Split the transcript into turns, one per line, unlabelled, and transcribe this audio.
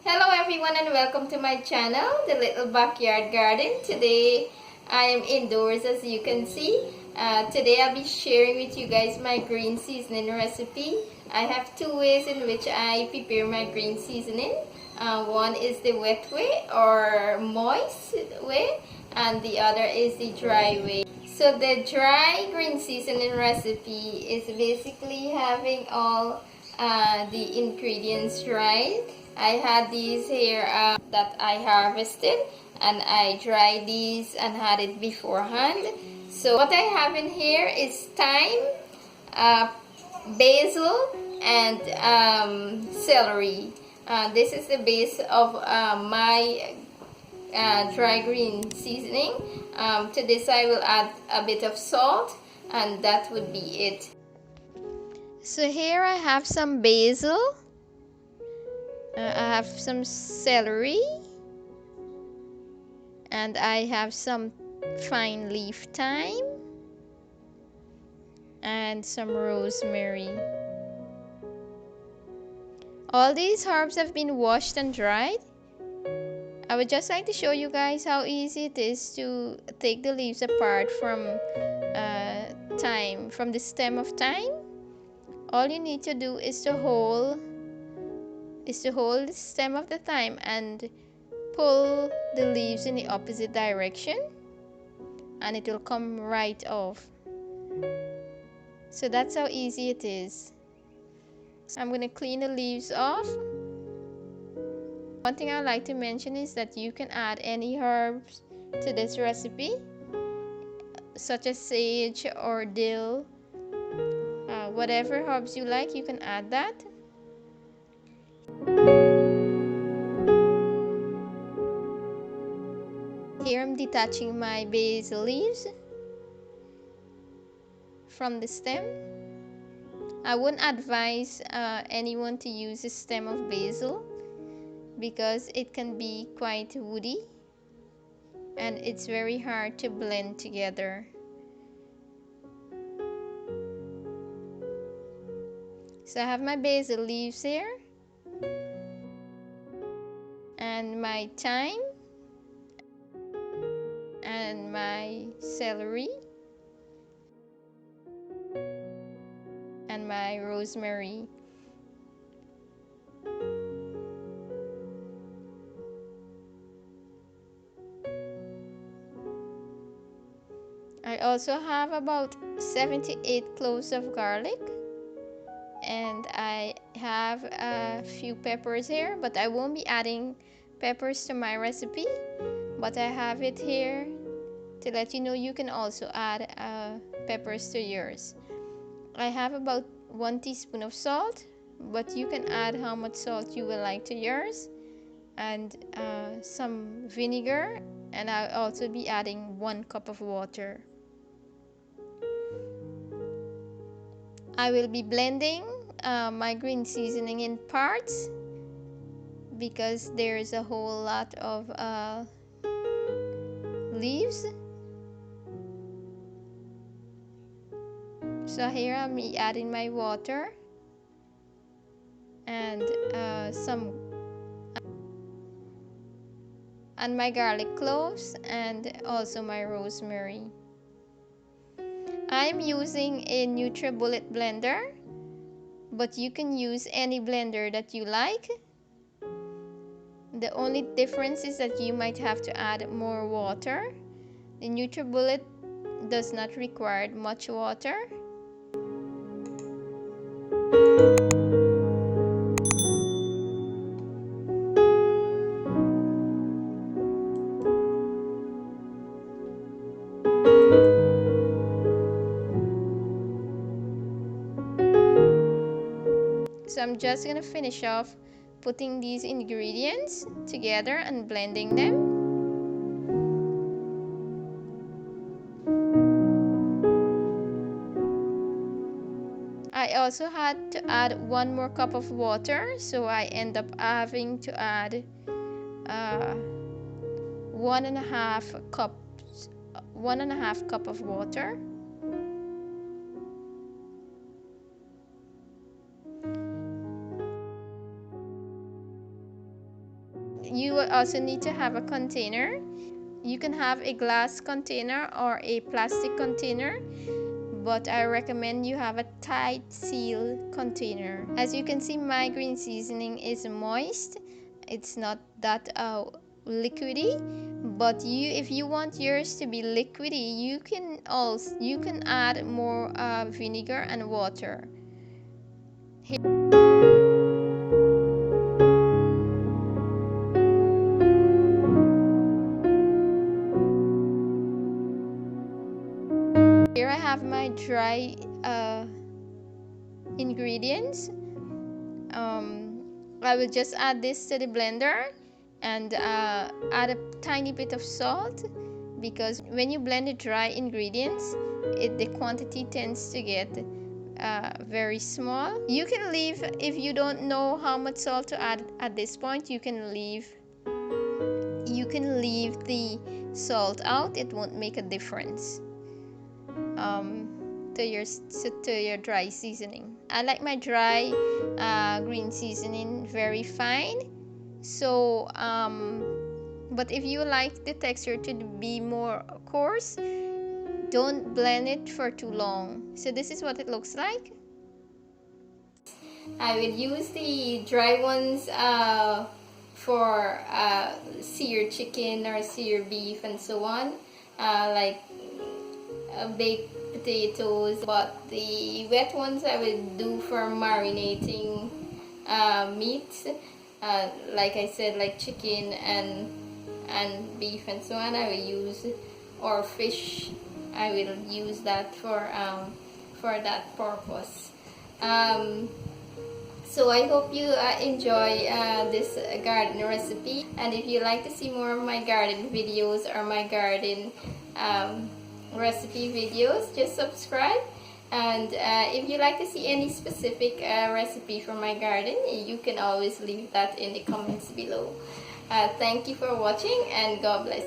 Hello everyone and welcome to my channel, The Little Backyard Garden. Today I am indoors as you can see. Today I'll be sharing with you guys my green seasoning recipe. I have two ways in which I prepare my green seasoning. One is the wet way or moist way, and the other is the dry way. So the dry green seasoning recipe is basically having all the ingredients dried. I had these here that I harvested and I dried these and had it beforehand. So what I have in here is thyme, basil, and celery. This is the base of my dry green seasoning. To this I will add a bit of salt, and that would be it. So here I have some basil, I have some celery, and I have some fine leaf thyme and some rosemary. All these herbs have been washed and dried. I would just like to show you guys how easy it is to take the leaves apart from thyme, from the stem of thyme. All you need to do is to hold the stem of the thyme and pull the leaves in the opposite direction, and it will come right off. So that's how easy it is. I'm going to clean the leaves off. One thing I'd like to mention is that you can add any herbs to this recipe, such as sage or dill. Whatever herbs you like, you can add that. Here I'm detaching my basil leaves from the stem. I wouldn't advise anyone to use the stem of basil because it can be quite woody and it's very hard to blend together. So I have my basil leaves here and my thyme and my celery and my rosemary. I also have about 78 cloves of garlic, and I have a few peppers here, but I won't be adding peppers to my recipe, but I have it here to let you know you can also add peppers to yours. I have about 1 teaspoon of salt, but you can add how much salt you would like to yours, and some vinegar, and I'll also be adding 1 cup of water. I will be blending my green seasoning in parts because there's a whole lot of leaves. So here I'm adding my water and my garlic cloves and also my rosemary. I'm using a NutriBullet blender, but you can use any blender that you like. The only difference is that you might have to add more water. The NutriBullet does not require much water. So I'm just gonna finish off putting these ingredients together and blending them. I also had to add 1 more cup of water, so I end up having to add 1.5 cup of water. you also need to have a container. You can have a glass container or a plastic container, but I recommend you have a tight seal container. As you can see, my green seasoning is moist. It's not that liquidy, but if you want yours to be liquidy, you can add more vinegar and water. Here I have my dry ingredients. I will just add this to the blender and add a tiny bit of salt, because when you blend the dry ingredients, the quantity tends to get very small. You can leave, if you don't know how much salt to add at this point, you can leave the salt out. It won't make a difference to your dry seasoning. I like my dry green seasoning very fine. So but if you like the texture to be more coarse, don't blend it for too long. So this is what it looks like. I will use the dry ones for seared chicken or seared beef and so on, like baked potatoes, but the wet ones I will do for marinating meats, like I said, like chicken and beef and so on. I will use, or fish, I will use that for that purpose. So I hope you enjoy this garden recipe, and if you like to see more of my garden videos or my garden recipe videos, just subscribe. And if you like to see any specific recipe for my garden, you can always leave that in the comments below. Thank you for watching, and God bless.